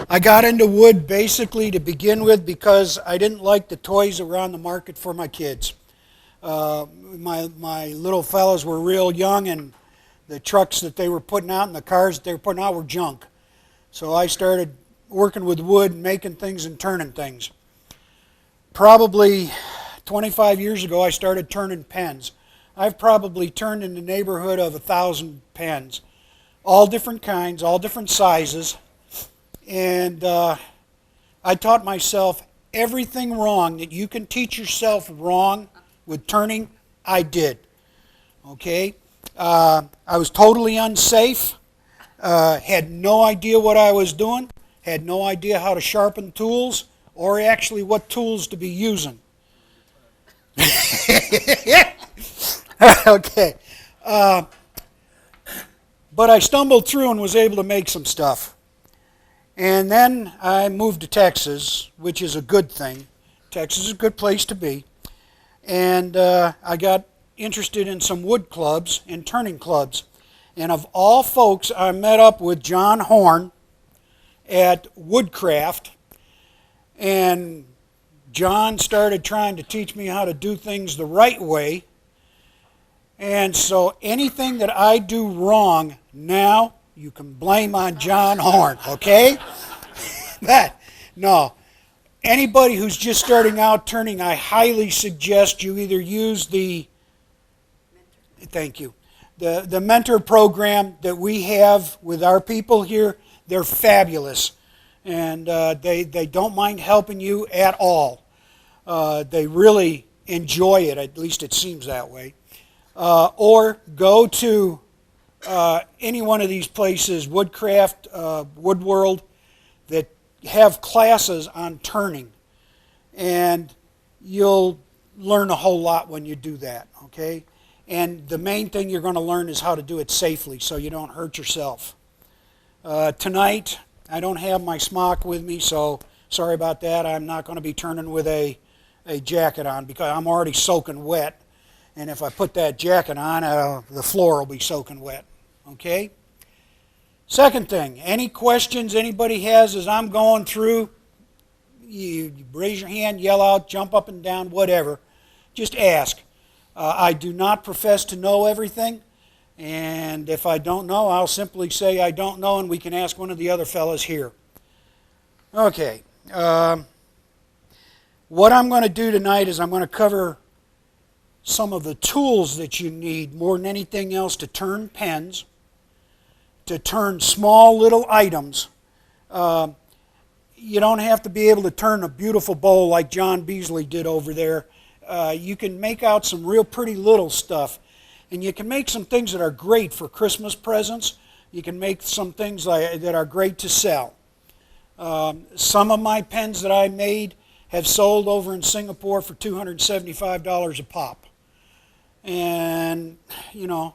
I got into wood basically to begin with because I didn't like the toys that were on the market for my kids. My little fellows were real young, and the trucks that they were putting out and the cars that they were putting out were junk. So I started working with wood and making things and turning things. Probably 25 years ago I started turning pens. I've probably turned in the neighborhood of 1,000 pens. All different kinds, all different sizes. And I taught myself everything wrong that you can teach yourself wrong with turning, I did. Okay? I was totally unsafe, had no idea what I was doing, had no idea how to sharpen tools, or actually what tools to be using. Okay. But I stumbled through and was able to make some stuff. And then I moved to Texas, which is a good thing. Texas is a good place to be. And I got interested in some wood clubs and turning clubs. And of all folks, I met up with John Horn at Woodcraft. And John started trying to teach me how to do things the right way. And so anything that I do wrong now, you can blame on John Horn, okay? No. Anybody who's just starting out turning, I highly suggest you either use the mentor program that we have with our people here. They're fabulous. And they don't mind helping you at all. They really enjoy it, at least it seems that way. Or go to any one of these places, Woodcraft, Wood World, that have classes on turning. And you'll learn a whole lot when you do that, okay? And the main thing you're going to learn is how to do it safely so you don't hurt yourself. Tonight, I don't have my smock with me, so sorry about that. I'm not going to be turning with a jacket on because I'm already soaking wet. And if I put that jacket on, the floor will be soaking wet. Okay? Second thing, any questions anybody has as I'm going through, you raise your hand, yell out, jump up and down, whatever. Just ask. I do not profess to know everything. And if I don't know, I'll simply say I don't know, and we can ask one of the other fellas here. Okay. What I'm going to do tonight is I'm going to cover some of the tools that you need more than anything else to turn pens, to turn small little items. You don't have to be able to turn a beautiful bowl like John Beasley did over there. You can make out some real pretty little stuff. And you can make some things that are great for Christmas presents. You can make some things that are great to sell. Some of my pens that I made have sold over in Singapore for $275 a pop. And, you know,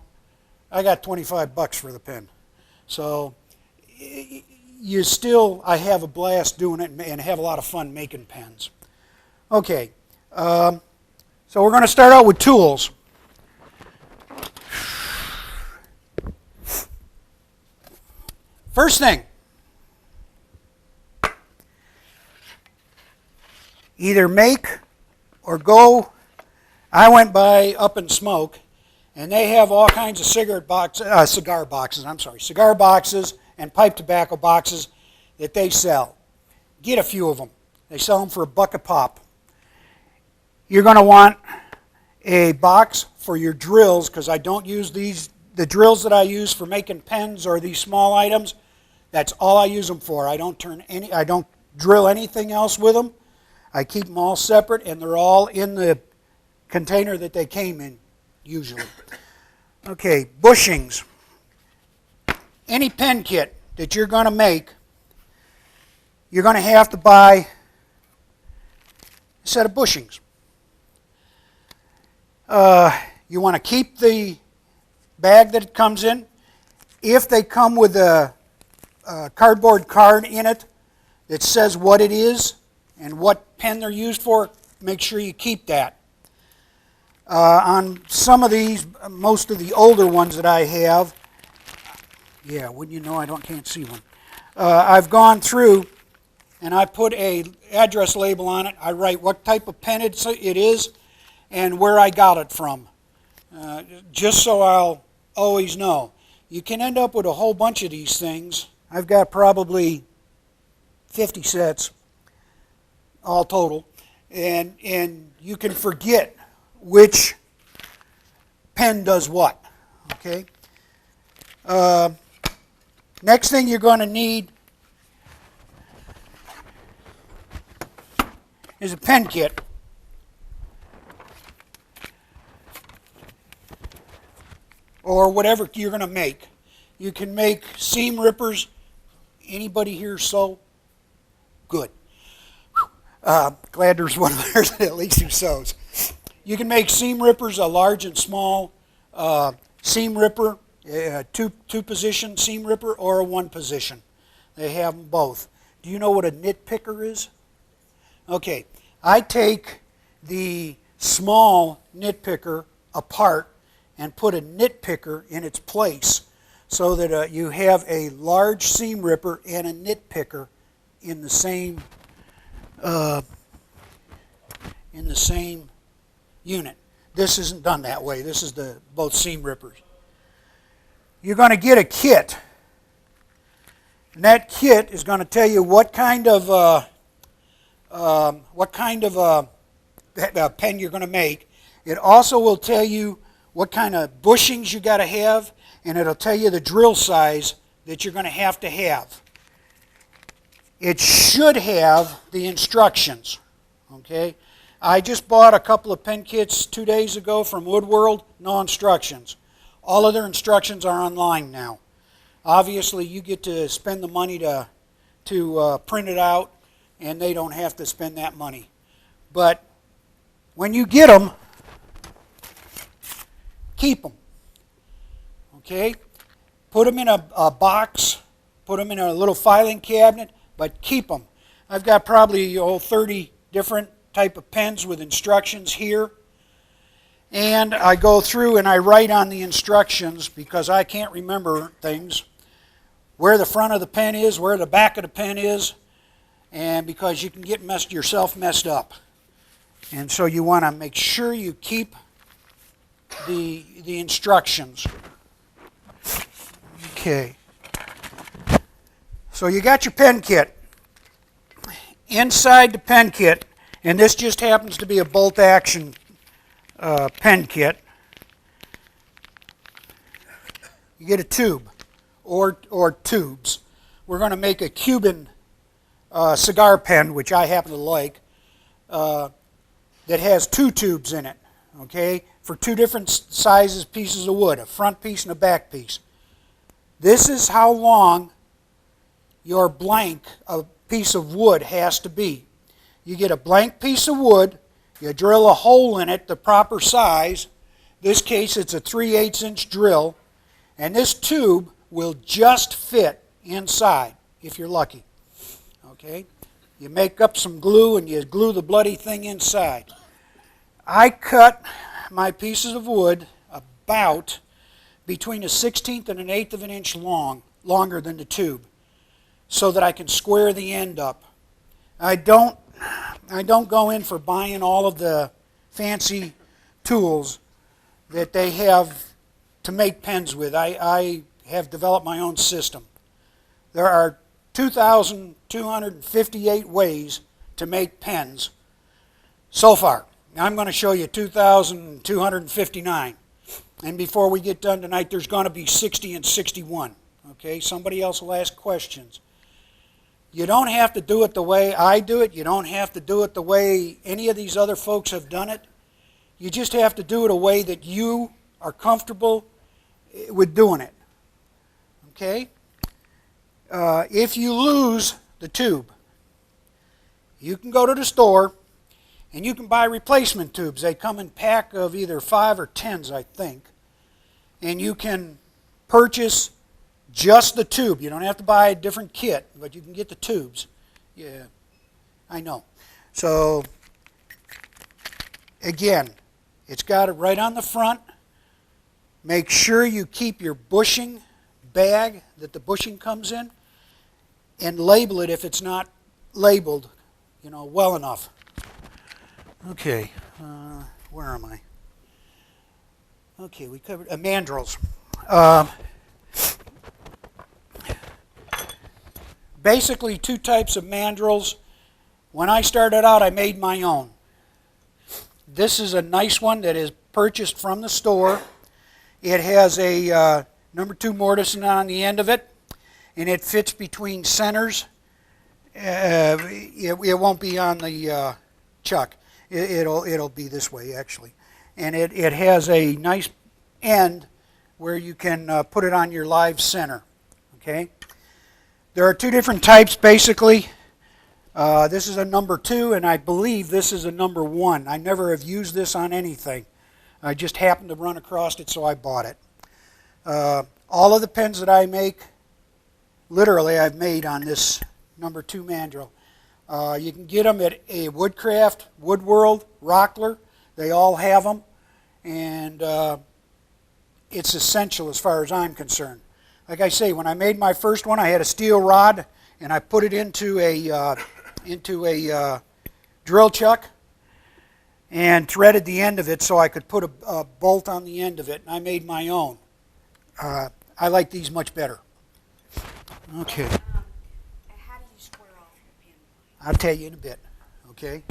I got 25 bucks for the pen. So I have a blast doing it and have a lot of fun making pens. Okay, so we're going to start out with tools. First thing, either make or go. I went by Up and Smoke, and they have all kinds of cigar boxes and pipe tobacco boxes that they sell. Get a few of them. They sell them for $1 a pop. You're going to want a box for your drills, because I don't use the drills that I use for making pens or these small items. That's all I use them for. I don't drill anything else with them. I keep them all separate, and they're all in the container that they came in, usually. Okay, bushings. Any pen kit that you're going to make, you're going to have to buy a set of bushings. You want to keep the bag that it comes in. If they come with a cardboard card in it that says what it is and what pen they're used for, make sure you keep that. On some of these, most of the older ones that I have, yeah, wouldn't you know, can't see one. I've gone through and I put a address label on it. I write what type of pen it is and where I got it from, just so I'll always know. You can end up with a whole bunch of these things. I've got probably 50 sets all total, and you can forget which pen does what. Okay. Next thing you're going to need is a pen kit. Or whatever you're going to make. You can make seam rippers. Anybody here sew? Good. Glad there's one of theirs at least who sews. You can make seam rippers, a large and small seam ripper, two position seam ripper, or a one position. They have them both. Do you know what a nit picker is? Okay, I take the small nit picker apart and put a nit picker in its place so that you have a large seam ripper and a nit picker in the same unit. This isn't done that way. This is both seam rippers. You're going to get a kit, and that kit is going to tell you what kind of pen you're going to make. It also will tell you what kind of bushings you got to have, and it'll tell you the drill size that you're going to have. It should have the instructions. Okay, I just bought a couple of pen kits 2 days ago from Woodworld. No instructions. All of their instructions are online now. Obviously, you get to spend the money to print it out, and they don't have to spend that money. But when you get them, keep them. Okay? Put them in a box, put them in a little filing cabinet, but keep them. I've got probably 30 different type of pens with instructions here. And I go through and I write on the instructions, because I can't remember things, where the front of the pen is, where the back of the pen is, and because you can get yourself messed up. And so you want to make sure you keep the instructions. Okay. So you got your pen kit. Inside the pen kit, and this just happens to be a bolt action pen kit, you get a tube or tubes. We're going to make a Cuban cigar pen, which I happen to like, that has 2 tubes in it, okay, for 2 different sizes pieces of wood, a front piece and a back piece. This is how long your blank piece of wood has to be. You get a blank piece of wood, you drill a hole in it the proper size. In this case it's a 3/8 inch drill, and this tube will just fit inside if you're lucky. Okay? You make up some glue and you glue the bloody thing inside. I cut my pieces of wood about between a 1/16 and an 1/8 of an inch longer than the tube, so that I can square the end up. I don't go in for buying all of the fancy tools that they have to make pens with. I have developed my own system. There are 2,258 ways to make pens so far. Now I'm going to show you 2,259. And before we get done tonight, there's going to be 60 and 61. Okay, somebody else will ask questions. You don't have to do it the way I do it. You don't have to do it the way any of these other folks have done it. You just have to do it a way that you are comfortable with doing it. Okay? If you lose the tube, you can go to the store and you can buy replacement tubes. They come in pack of either 5 or 10s, I think. And you can purchase just the tube. You don't have to buy a different kit, but you can get the tubes. Yeah, I know. So, again, it's got it right on the front. Make sure you keep your bushing bag that the bushing comes in, and label it if it's not labeled, well enough. Okay, where am I? Okay, we covered mandrels. Basically, two types of mandrels. When I started out, I made my own. This is a nice one that is purchased from the store. It has a number 2 mortise on the end of it, and it fits between centers. It won't be on the chuck. It'll be this way actually, and it has a nice end where you can put it on your live center. Okay. There are 2 different types basically. This is a number 2, and I believe this is a number 1. I never have used this on anything. I just happened to run across it, so I bought it. All of the pens that I make, literally I've made on this number 2 mandrel. You can get them at a Woodcraft, Woodworld, Rockler. They all have them, and it's essential as far as I'm concerned. Like I say, when I made my first one, I had a steel rod, and I put it into a drill chuck and threaded the end of it so I could put a bolt on the end of it, and I made my own. I like these much better. Okay. How do you square off your pin? I'll tell you in a bit. Okay.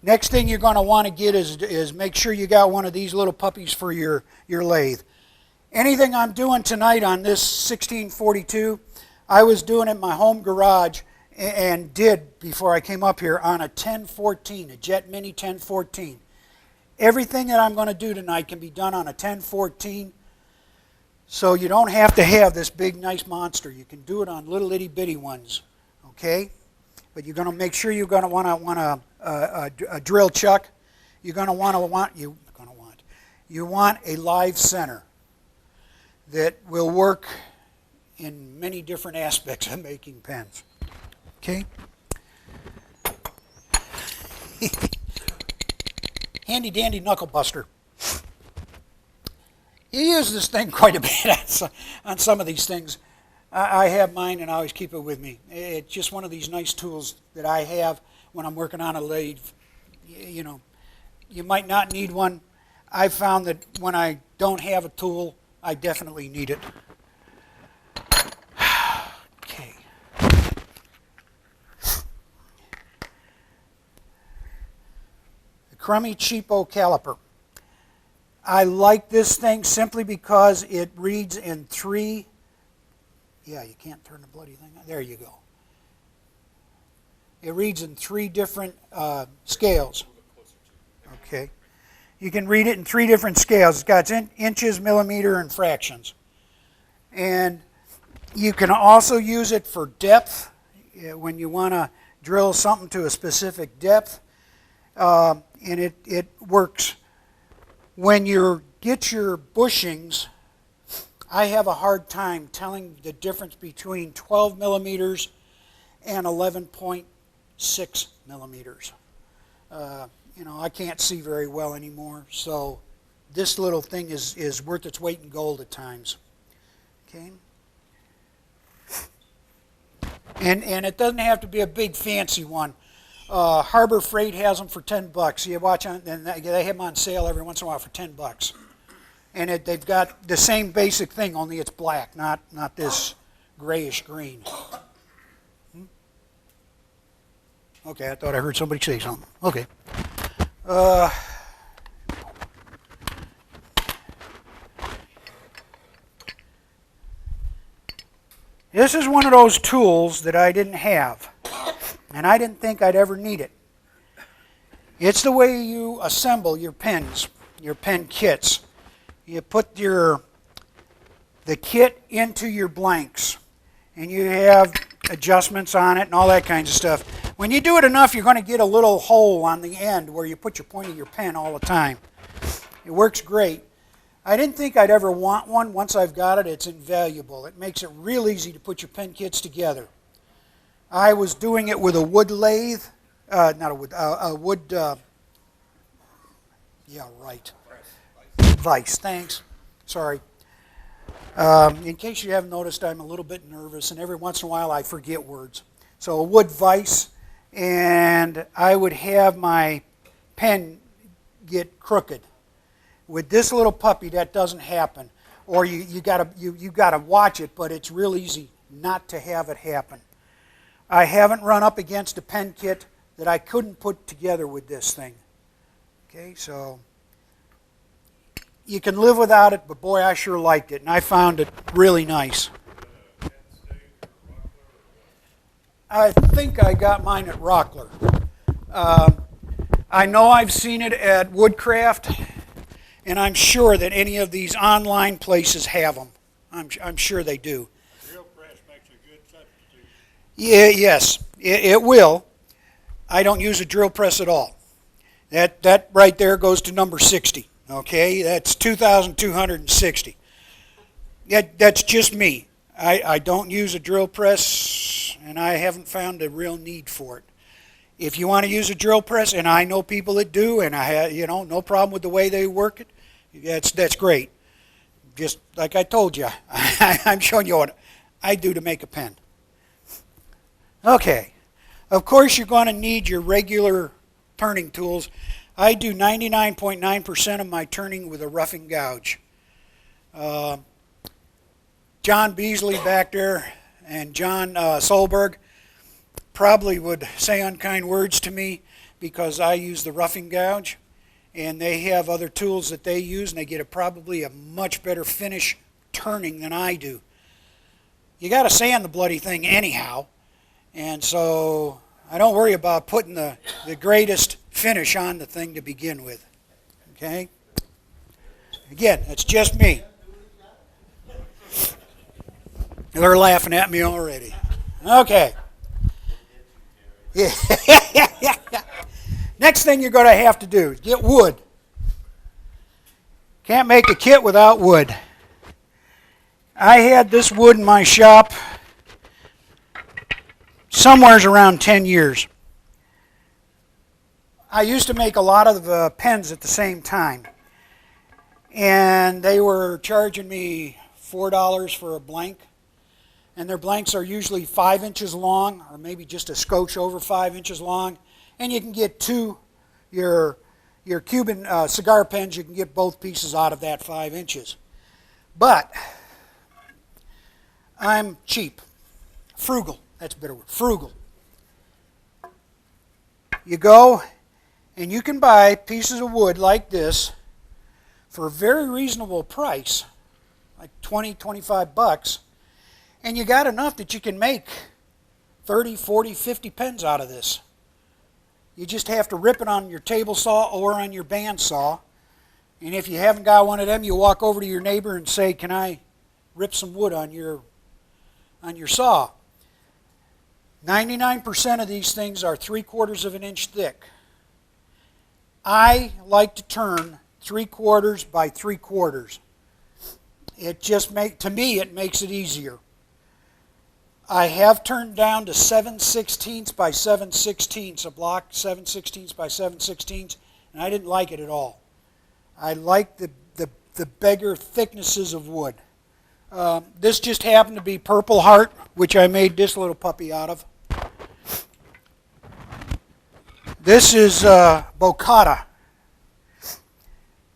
Next thing you're going to want to get is make sure you got one of these little puppies for your lathe. Anything I'm doing tonight on this 1642, I was doing it in my home garage and did before I came up here on a 1014, a Jet Mini 1014. Everything that I'm going to do tonight can be done on a 1014, so you don't have to have this big nice monster. You can do it on little itty bitty ones, okay? But you're going to make sure you're going to want a drill chuck. You're going to want a live center that will work in many different aspects of making pens. Okay? Handy dandy knuckle buster. You use this thing quite a bit on some of these things. I have mine and I always keep it with me. It's just one of these nice tools that I have when I'm working on a lathe. You might not need one. I've found that when I don't have a tool, I definitely need it. Okay. The crummy cheapo caliper. I like this thing simply because it reads in 3. Yeah, you can't turn the bloody thing on. There you go. It reads in 3 different scales. Okay. You can read it in 3 different scales. It's got inches, millimeter, and fractions. And you can also use it for depth when you want to drill something to a specific depth. And it works. When you get your bushings, I have a hard time telling the difference between 12 millimeters and 11.6 millimeters. I can't see very well anymore, so this little thing is worth its weight in gold at times. Okay. And it doesn't have to be a big fancy one. Harbor Freight has them for $10. You watch on, and they have them on sale every once in a while for $10. And they've got the same basic thing, only it's black, not this grayish green. Okay, I thought I heard somebody say something. Okay. This is one of those tools that I didn't have, and I didn't think I'd ever need it. It's the way you assemble your pens, your pen kits. You put the kit into your blanks, and you have adjustments on it and all that kinds of stuff. When you do it enough, you're going to get a little hole on the end where you put your point of your pen all the time. It works great. I didn't think I'd ever want one. Once I've got it, it's invaluable. It makes it real easy to put your pen kits together. I was doing it with a wood lathe, vise, thanks. Sorry. In case you haven't noticed, I'm a little bit nervous, and every once in a while I forget words. So a wood vise, and I would have my pen get crooked. With this little puppy, that doesn't happen. Or you gotta watch it, but it's real easy not to have it happen. I haven't run up against a pen kit that I couldn't put together with this thing. Okay, so you can live without it, but boy, I sure liked it, and I found it really nice. I think I got mine at Rockler. I know I've seen it at Woodcraft, and I'm sure that any of these online places have them. I'm sure they do. Drill press makes a good substitute. Yeah, yes, it will. I don't use a drill press at all. That right there goes to number 60. Okay, that's 2,260. That's just me. I don't use a drill press, and I haven't found a real need for it. If you want to use a drill press, and I know people that do, and I have, no problem with the way they work it, that's great. Just like I told you, I'm showing you what I do to make a pen. Okay, of course you're going to need your regular turning tools. I do 99.9% of my turning with a roughing gouge. John Beasley back there and John Solberg probably would say unkind words to me because I use the roughing gouge, and they have other tools that they use, and they get probably a much better finish turning than I do. You got to sand the bloody thing anyhow, and so I don't worry about putting the greatest finish on the thing to begin with. Okay? Again, it's just me. They're laughing at me already. Okay. Yeah. Next thing you're going to have to do is get wood. Can't make a kit without wood. I had this wood in my shop somewheres around 10 years. I used to make a lot of pens at the same time, and they were charging me $4 for a blank, and their blanks are usually 5 inches long, or maybe just a scotch over 5 inches long, and you can get your Cuban cigar pens, you can get both pieces out of that 5 inches. But I'm cheap, frugal, that's a better word, frugal. You go and you can buy pieces of wood like this for a very reasonable price, like 20, 25 bucks, and you got enough that you can make 30, 40, 50 pens out of this. You just have to rip it on your table saw or on your bandsaw, and if you haven't got one of them, you walk over to your neighbor and say, "Can I rip some wood on your saw?" 99% of these things are 3/4 of an inch thick. I like to turn 3/4 by 3/4. To me, it makes it easier. I have turned down to 7/16 by 7/16, a block 7/16 by 7/16, and I didn't like it at all. I like the bigger thicknesses of wood. This just happened to be Purple Heart, which I made this little puppy out of. This is Bocata.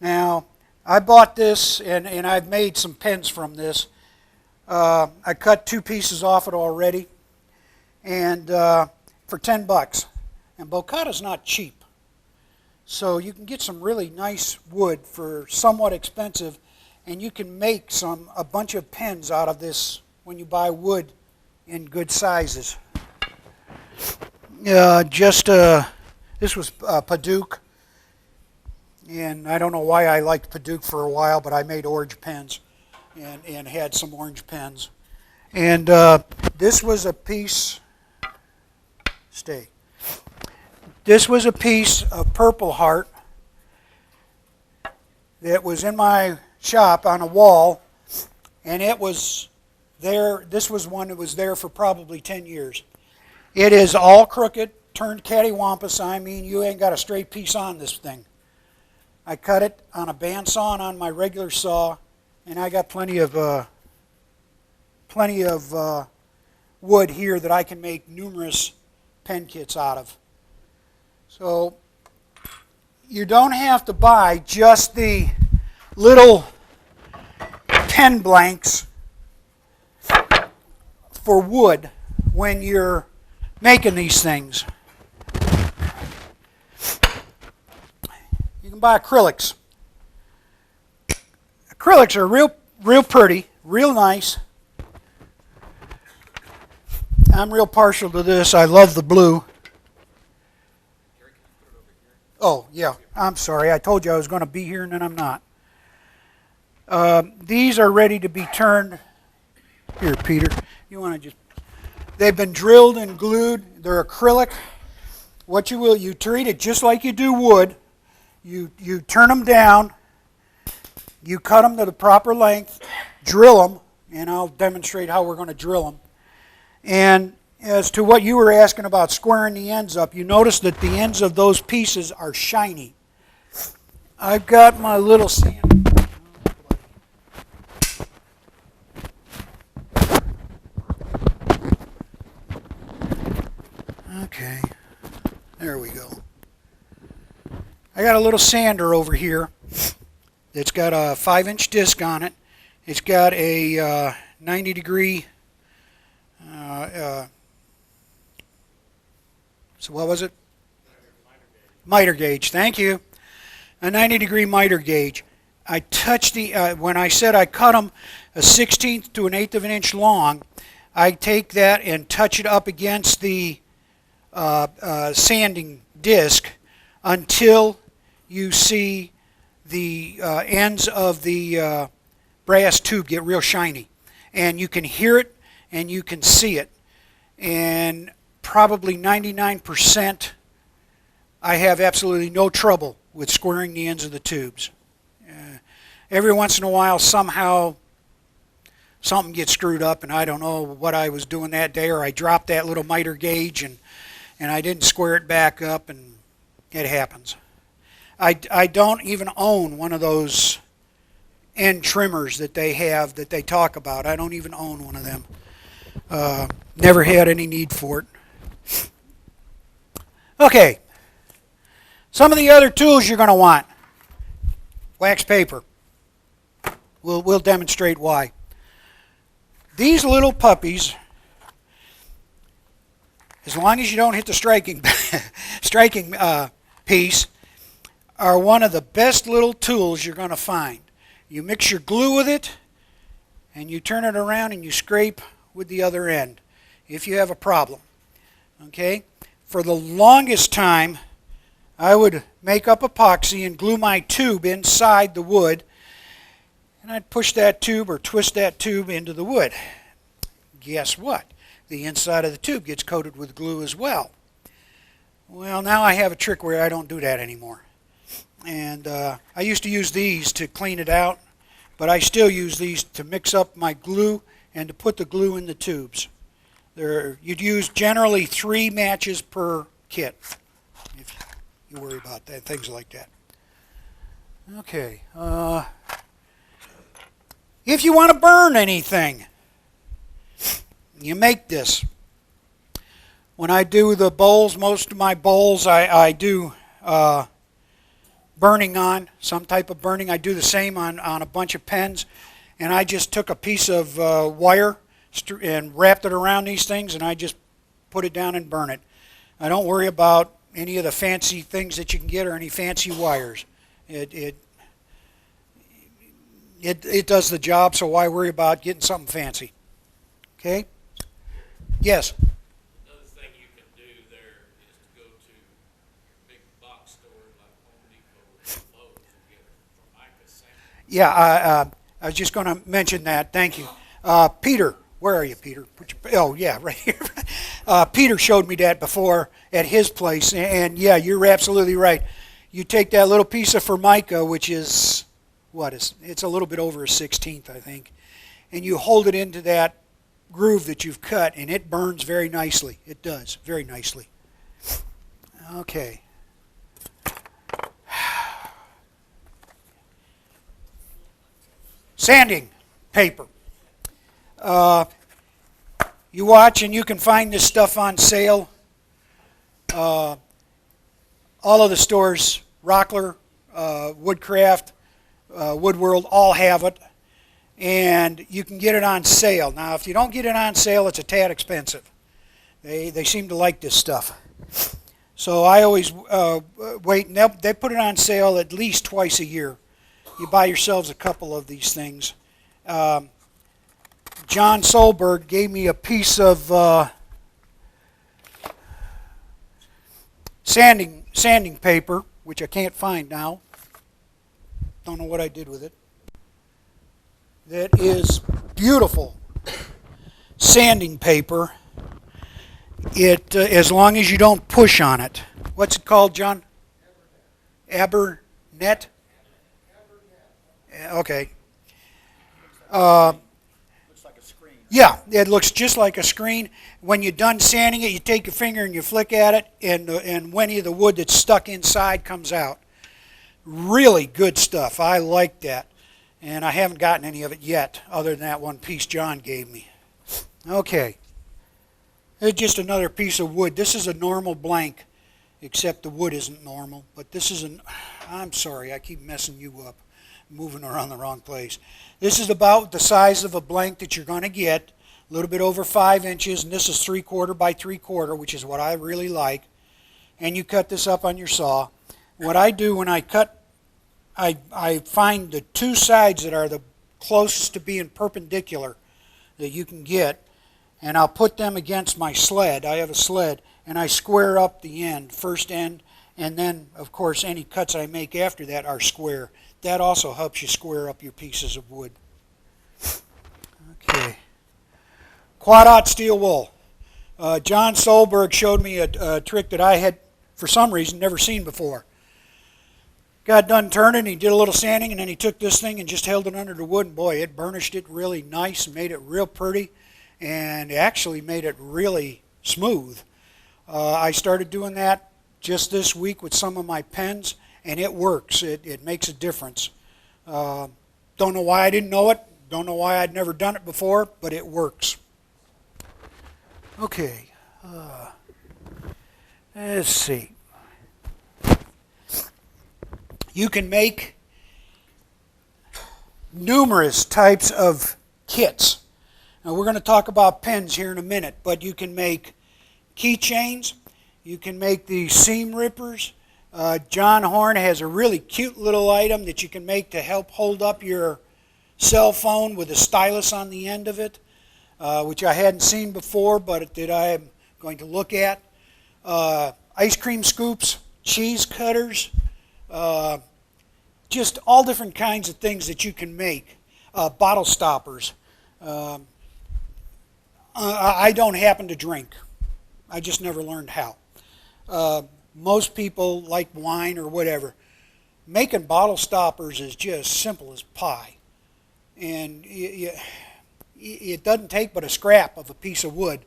Now, I bought this, and I've made some pens from this. I cut 2 pieces off it already, and for 10 bucks. And Bocata's not cheap, so you can get some really nice wood for somewhat expensive, and you can make a bunch of pens out of this when you buy wood in good sizes. This was Paduke, and I don't know why I liked Paduke for a while, but I made orange pens and had some orange pens. And this was a piece, This was a piece of Purple Heart that was in my shop on a wall, and it was there. This was one that was there for probably 10 years. It is all crooked, turned cattywampus. I mean, you ain't got a straight piece on this thing. I cut it on a bandsaw and on my regular saw, and I got plenty of plenty of wood here that I can make numerous pen kits out of. So you don't have to buy just the little pen blanks for wood when you're making these things. You can buy acrylics. Acrylics are real pretty, real nice. I'm real partial to this. I love the blue. Oh, yeah. I'm sorry. I told you I was going to be here and then I'm not. These are ready to be turned. Here, Peter. You want to just... They've been drilled and glued. They're acrylic. What you will, you treat it just like you do wood. You turn them down. You cut them to the proper length. Drill them. And I'll demonstrate how we're going to drill them. And as to what you were asking about squaring the ends up, you notice that the ends of those pieces are shiny. I've got my little sand. Okay, there we go. I got a little sander over here that's got a 5-inch disc on it. It's got a 90-degree so what was it? Miter gauge. Thank you. A 90-degree miter gauge. I touched the, when I said I cut them a 1/16 to an 1/8 of an inch long, I take that and touch it up against the sanding disc until you see the ends of the brass tube get real shiny. And you can hear it and you can see it. And probably 99% I have absolutely no trouble with squaring the ends of the tubes. Every once in a while somehow something gets screwed up and I don't know what I was doing that day, or I dropped that little miter gauge and I didn't square it back up, and it happens. I don't even own one of those end trimmers that they have that they talk about. I don't even own one of them. Never had any need for it. Okay, some of the other tools you're going to want. Wax paper. We'll demonstrate why. These little puppies, as long as you don't hit the striking piece, are one of the best little tools you're going to find. You mix your glue with it, and you turn it around and you scrape with the other end if you have a problem. Okay? For the longest time, I would make up epoxy and glue my tube inside the wood, and I'd push that tube or twist that tube into the wood. Guess what? The inside of the tube gets coated with glue as well. Well, now I have a trick where I don't do that anymore. And I used to use these to clean it out, but I still use these to mix up my glue and to put the glue in the tubes. You'd use generally 3 matches per kit, if you worry about that, things like that. Okay. If you want to burn anything, you make this. When I do the bowls, most of my bowls I do burning on, some type of burning. I do the same on a bunch of pens, and I just took a piece of wire and wrapped it around these things, and I just put it down and burn it. I don't worry about any of the fancy things that you can get or any fancy wires. It does the job, so why worry about getting something fancy? Okay? Yes? Another thing you can do there is to go to big box stores like Home Depot and Lowe's and get Formica samples. Yeah, I was just going to mention that. Thank you. Peter, where are you, Peter? Oh, yeah, right here. Peter showed me that before at his place, and yeah, you're absolutely right. You take that little piece of Formica, which is, it's a little bit over a 1/16, I think, and you hold it into that groove that you've cut, and it burns very nicely. It does, very nicely. Okay. Sanding paper. You watch and you can find this stuff on sale. All of the stores, Rockler, Woodcraft, Woodworld, all have it. And you can get it on sale. Now, if you don't get it on sale, it's a tad expensive. They seem to like this stuff. So I always wait, and they put it on sale at least twice a year. You buy yourselves a couple of these things. John Solberg gave me a piece of sanding paper, which I can't find now. Don't know what I did with it. That is beautiful sanding paper. It as long as you don't push on it. What's it called, John? Abernet. Okay. Looks like a screen. Yeah, it looks just like a screen. When you're done sanding it, you take your finger and you flick at it, and any of the wood that's stuck inside comes out. Really good stuff. I like that. And I haven't gotten any of it yet, other than that one piece John gave me. Okay. It's just another piece of wood. This is a normal blank, except the wood isn't normal. But this is I'm sorry, I keep messing you up, moving around the wrong place. This is about the size of a blank that you're going to get, a little bit over 5 inches, and this is 3/4 by 3/4, which is what I really like. And you cut this up on your saw. What I do when I cut, I find the two sides that are the closest to being perpendicular that you can get, and I'll put them against my sled. I have a sled, and I square up the end, first end, and then, of course, any cuts I make after that are square. That also helps you square up your pieces of wood. Okay. Quad-aught steel wool. John Solberg showed me a trick that I had, for some reason, never seen before. Got done turning, he did a little sanding, and then he took this thing and just held it under the wood, and boy, it burnished it really nice and made it real pretty, and actually made it really smooth. I started doing that just this week with some of my pens, and it works. It makes a difference. Don't know why I didn't know it. Don't know why I'd never done it before, but it works. Okay. Let's see. You can make numerous types of kits. Now we're going to talk about pens here in a minute, but you can make keychains. You can make these seam rippers. John Horn has a really cute little item that you can make to help hold up your cell phone with a stylus on the end of it, which I hadn't seen before, but that I am going to look at. Ice cream scoops, cheese cutters, just all different kinds of things that you can make. Bottle stoppers. I don't happen to drink. I just never learned how. Most people like wine or whatever. Making bottle stoppers is just simple as pie. And it doesn't take but a scrap of a piece of wood.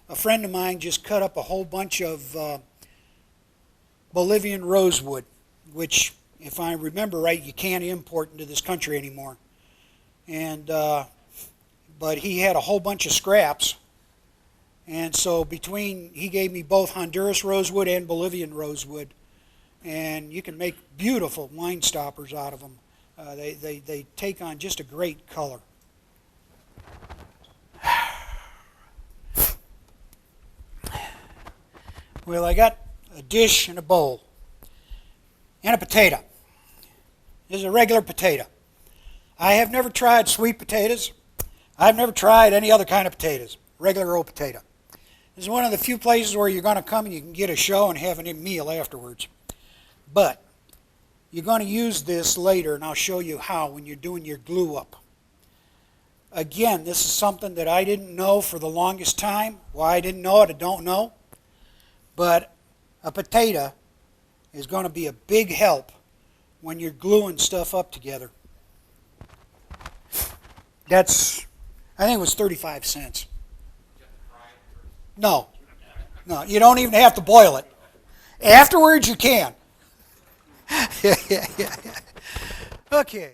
A friend of mine just cut up a whole bunch of Bolivian rosewood, which, if I remember right, you can't import into this country anymore. And but he had a whole bunch of scraps, and so he gave me both Honduras rosewood and Bolivian rosewood, and you can make beautiful wine stoppers out of them. They take on just a great color. Well, I got a dish and a bowl and a potato. This is a regular potato. I have never tried sweet potatoes. I've never tried any other kind of potatoes. Regular old potato. This is one of the few places where you're going to come and you can get a show and have a meal afterwards. But you're going to use this later, and I'll show you how when you're doing your glue up. Again, this is something that I didn't know for the longest time. Why I didn't know it, I don't know. But a potato is going to be a big help when you're gluing stuff up together. That's, I think it was 35 cents. No, you don't even have to boil it. Afterwards you can. Yeah. Okay.